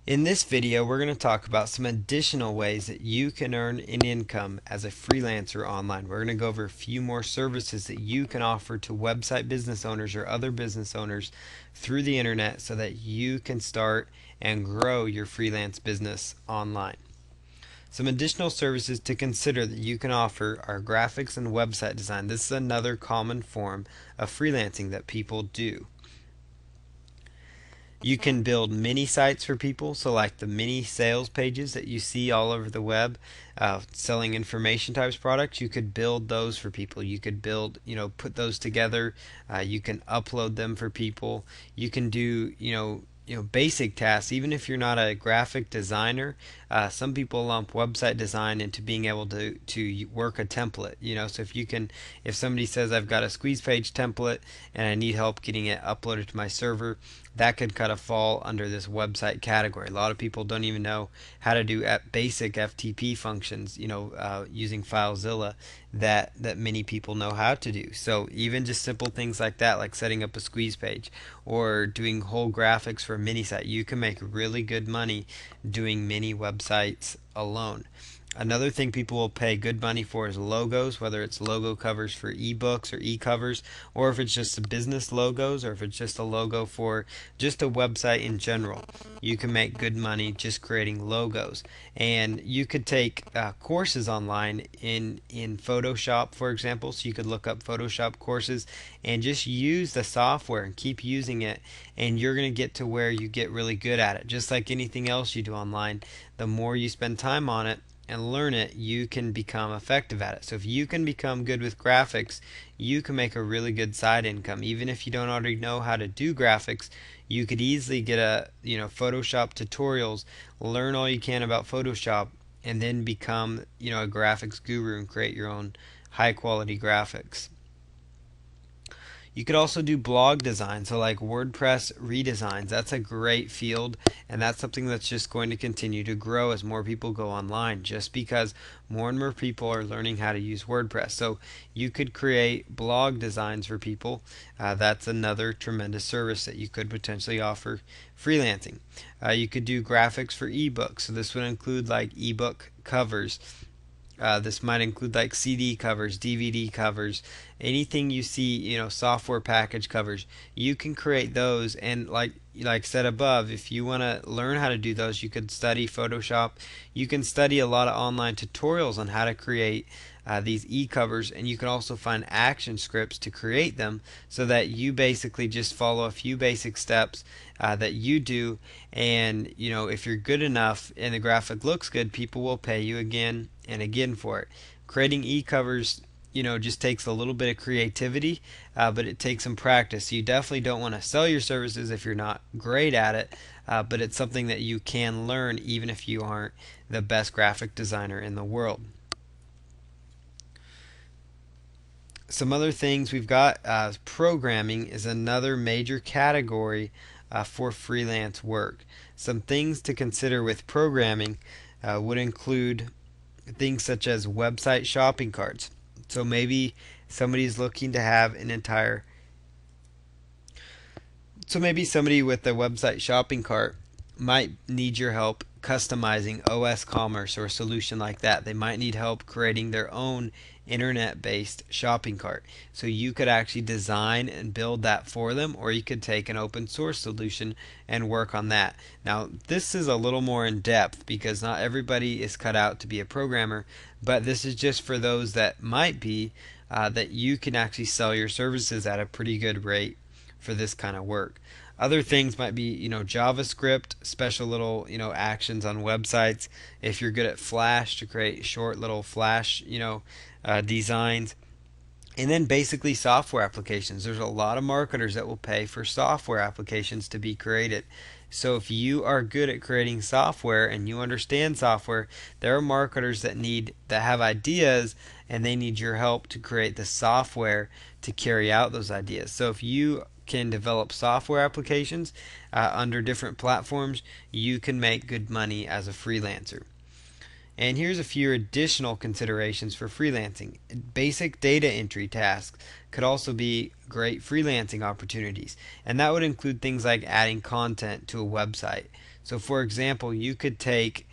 In this video, we're going to talk about some additional ways that you can earn an income as a freelancer online. We're going to go over a few more services that you can offer to website business owners or other business owners through the internet so that you can start and grow your freelance business online. Some additional services to consider that you can offer are graphics and website design. This is another common form of freelancing that people do. You can build mini sites for people, so like the mini sales pages that you see all over the web, selling information types products. You could build those for people. You could build, put those together. You can upload them for people. You can do, basic tasks. Even if you're not a graphic designer, some people lump website design into being able to work a template. So if somebody says I've got a squeeze page template and I need help getting it uploaded to my server, that could kind of fall under this website category. A lot of people don't even know how to do basic FTP functions, using FileZilla that many people know how to do. So even just simple things like that, like setting up a squeeze page or doing whole graphics for a mini site, you can make really good money doing mini websites alone. Another thing people will pay good money for is logos, whether it's logo covers for ebooks or e-covers, or if it's just business logos, or if it's just a logo for just a website in general. You can make good money just creating logos. And you could take courses online in Photoshop, for example. So you could look up Photoshop courses and just use the software and keep using it, and you're going to get to where you get really good at it. Just like anything else you do online, the more you spend time on it and learn it, you can become effective at it. So if you can become good with graphics, you can make a really good side income. Even if you don't already know how to do graphics, you could easily get Photoshop tutorials, learn all you can about Photoshop, and then become, a graphics guru and create your own high quality graphics. You could also do blog design, so like WordPress redesigns. That's a great field, and that's something that's just going to continue to grow as more people go online, just because more and more people are learning how to use WordPress. So you could create blog designs for people. That's another tremendous service that you could potentially offer freelancing. You could do graphics for ebooks, so this would include like ebook covers. This might include like CD covers, DVD covers, anything you see, software package covers. You can create those, and like said above, if you want to learn how to do those, you could study Photoshop. You can study a lot of online tutorials on how to create these e-covers, and you can also find action scripts to create them, so that you basically just follow a few basic steps that you do, and if you're good enough and the graphic looks good, people will pay you again and again for it. Creating e-covers, just takes a little bit of creativity, but it takes some practice. So you definitely don't want to sell your services if you're not great at it, but it's something that you can learn even if you aren't the best graphic designer in the world. Some other things we've got, programming is another major category for freelance work. Some things to consider with programming would include things such as website shopping carts. So maybe somebody's looking to have an entire so maybe somebody with a website shopping cart might need your help customizing OS Commerce or a solution like that. They might need help creating their own internet-based shopping cart. So you could actually design and build that for them, or you could take an open source solution and work on that. Now, this is a little more in depth because not everybody is cut out to be a programmer, but this is just for those that might be, that you can actually sell your services at a pretty good rate for this kind of work. Other things might be, JavaScript, special little, actions on websites. If you're good at Flash, to create short little Flash, designs. And then basically software applications. There's a lot of marketers that will pay for software applications to be created. So if you are good at creating software and you understand software, there are marketers that have ideas, and they need your help to create the software to carry out those ideas. So if you can develop software applications under different platforms, you can make good money as a freelancer. And here's a few additional considerations for freelancing. Basic data entry tasks could also be great freelancing opportunities, and that would include things like adding content to a website. So, for example, you could take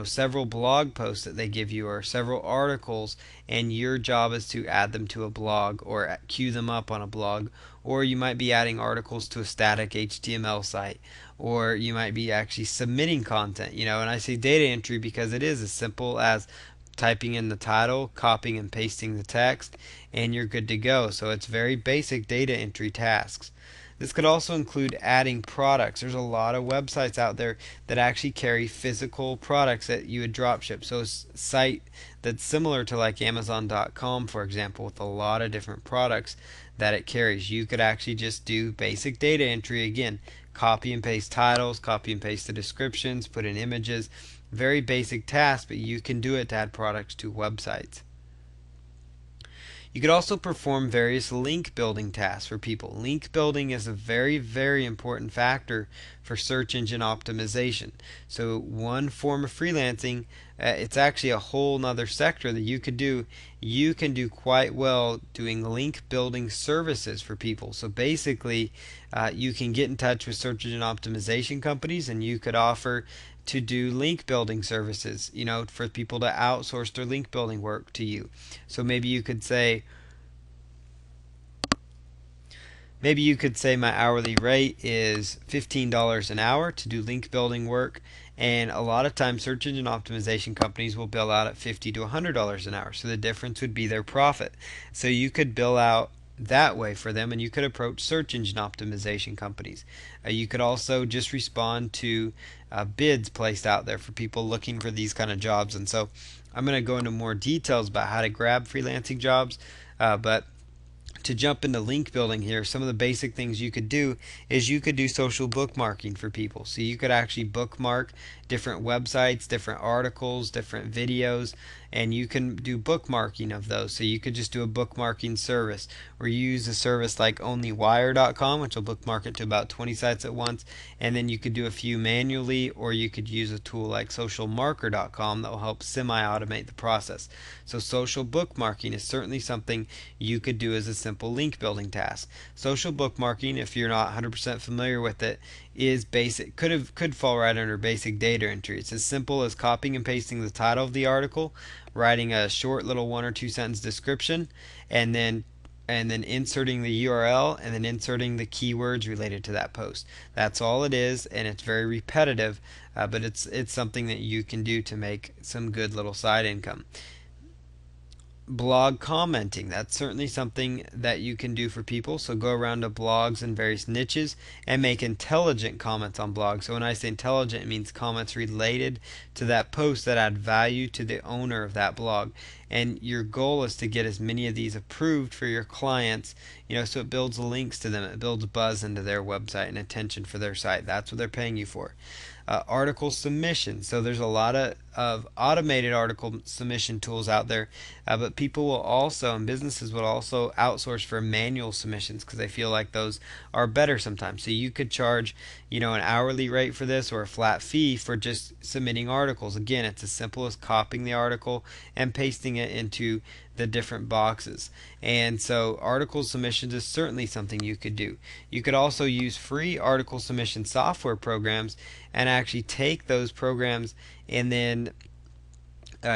several blog posts that they give you or several articles, and your job is to add them to a blog or queue them up on a blog. Or you might be adding articles to a static HTML site, or you might be actually submitting content. And I say data entry because it is as simple as typing in the title, copying and pasting the text, and you're good to go. So it's very basic data entry tasks. This could also include adding products. There's a lot of websites out there that actually carry physical products that you would dropship. So a site that's similar to like Amazon.com, for example, with a lot of different products that it carries. You could actually just do basic data entry again. Copy and paste titles, copy and paste the descriptions, put in images. Very basic task, but you can do it to add products to websites. You could also perform various link building tasks for people. Link building is a very, very important factor for search engine optimization. So one form of freelancing, it's actually a whole nother sector that you could do. You can do quite well doing link building services for people. So basically, you can get in touch with search engine optimization companies, and you could offer to do link building services, for people to outsource their link building work to you. So maybe you could say my hourly rate is $15 an hour to do link building work, and a lot of times search engine optimization companies will bill out at $50 to $100 an hour. So the difference would be their profit. So you could bill out that way for them, and you could approach search engine optimization companies. You could also just respond to bids placed out there for people looking for these kind of jobs. And so I'm going to go into more details about how to grab freelancing jobs, but to jump into link building here, some of the basic things you could do is you could do social bookmarking for people. So you could actually bookmark different websites, different articles, different videos, and you can do bookmarking of those. So you could just do a bookmarking service, or you use a service like onlywire.com, which will bookmark it to about 20 sites at once, and then you could do a few manually, or you could use a tool like socialmarker.com that will help semi-automate the process. So social bookmarking is certainly something you could do as a simple link building task. Social bookmarking, if you're not 100% familiar with it, is basic, could fall right under basic data entry. It's as simple as copying and pasting the title of the article, writing a short little 1 or 2 sentence description, and then inserting the URL, and then inserting the keywords related to that post. That's all it is, and it's very repetitive, but it's something that you can do to make some good little side income. Blog commenting, that's certainly something that you can do for people. So go around to blogs in various niches and make intelligent comments on blogs. So when I say intelligent, it means comments related to that post that add value to the owner of that blog. And your goal is to get as many of these approved for your clients, so it builds links to them, it builds buzz into their website and attention for their site. That's what they're paying you for. Article submission. So there's a lot of automated article submission tools out there, but people will also, and businesses will also outsource for manual submissions because they feel like those are better sometimes. So you could charge, an hourly rate for this, or a flat fee for just submitting articles. Again, it's as simple as copying the article and pasting it into the different boxes. And so article submissions is certainly something you could do. You could also use free article submission software programs and actually take those programs, and then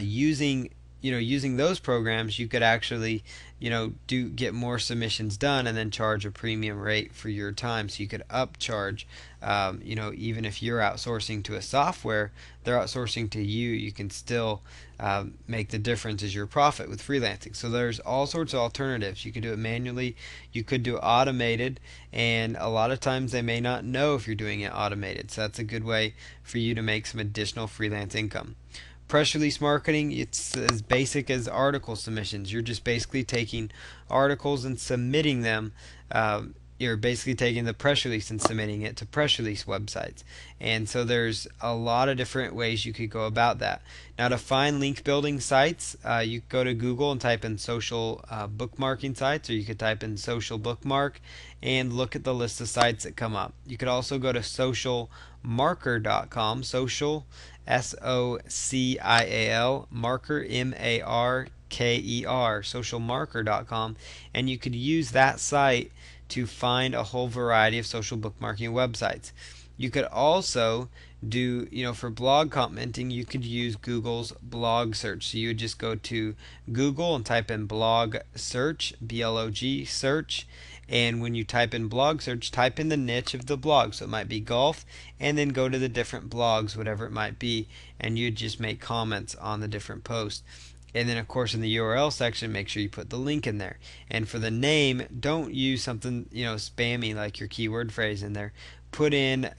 using those programs, you could actually get more submissions done, and then charge a premium rate for your time. So you could upcharge, even if you're outsourcing to a software, they're outsourcing to you, you can still make the difference as your profit with freelancing. So there's all sorts of alternatives. You could do it manually, you could do it automated, and a lot of times they may not know if you're doing it automated. So that's a good way for you to make some additional freelance income. Press release marketing, it's as basic as article submissions. You're just basically taking articles and submitting them. You're basically taking the press release and submitting it to press release websites. And so there's a lot of different ways you could go about that. Now, to find link building sites, you could go to Google and type in social bookmarking sites, or you could type in social bookmark and look at the list of sites that come up. You could also go to socialmarker.com, social SOCIAL, marker, MARKER, socialmarker.com, and you could use that site to find a whole variety of social bookmarking websites. You could also do, for blog commenting, you could use Google's blog search. So you would just go to Google and type in blog search, BLOG search, and when you type in blog search, type in the niche of the blog. So it might be golf, and then go to the different blogs, whatever it might be, and you just make comments on the different posts. And then, of course, in the URL section, make sure you put the link in there. And for the name, don't use something, spammy like your keyword phrase in there. Put in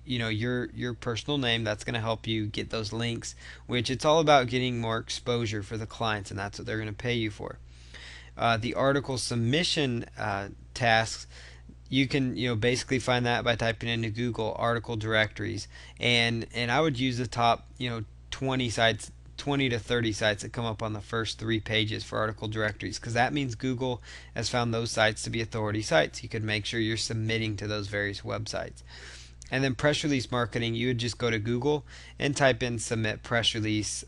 your personal name. That's going to help you get those links, which it's all about getting more exposure for the clients, and that's what they're going to pay you for. The article submission tasks, you can basically find that by typing into Google article directories, and I would use the top 20 sites, 20 to 30 sites that come up on the first 3 pages for article directories, because that means Google has found those sites to be authority sites. You could make sure you're submitting to those various websites. And then press release marketing, you would just go to Google and type in submit press release,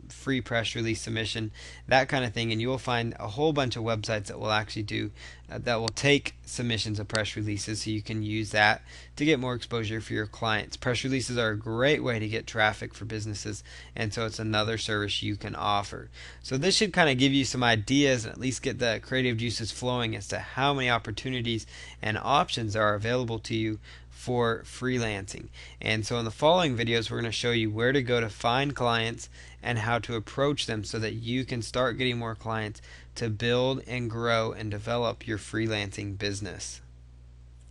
free press release submission, that kind of thing, and you will find a whole bunch of websites that will actually do that will take submissions of press releases, so you can use that to get more exposure for your clients. Press releases are a great way to get traffic for businesses, and so it's another service you can offer. So this should kind of give you some ideas and at least get the creative juices flowing as to how many opportunities and options are available to you for freelancing. And so in the following videos, we're going to show you where to go to find clients and how to approach them so that you can start getting more clients to build and grow and develop your freelancing business.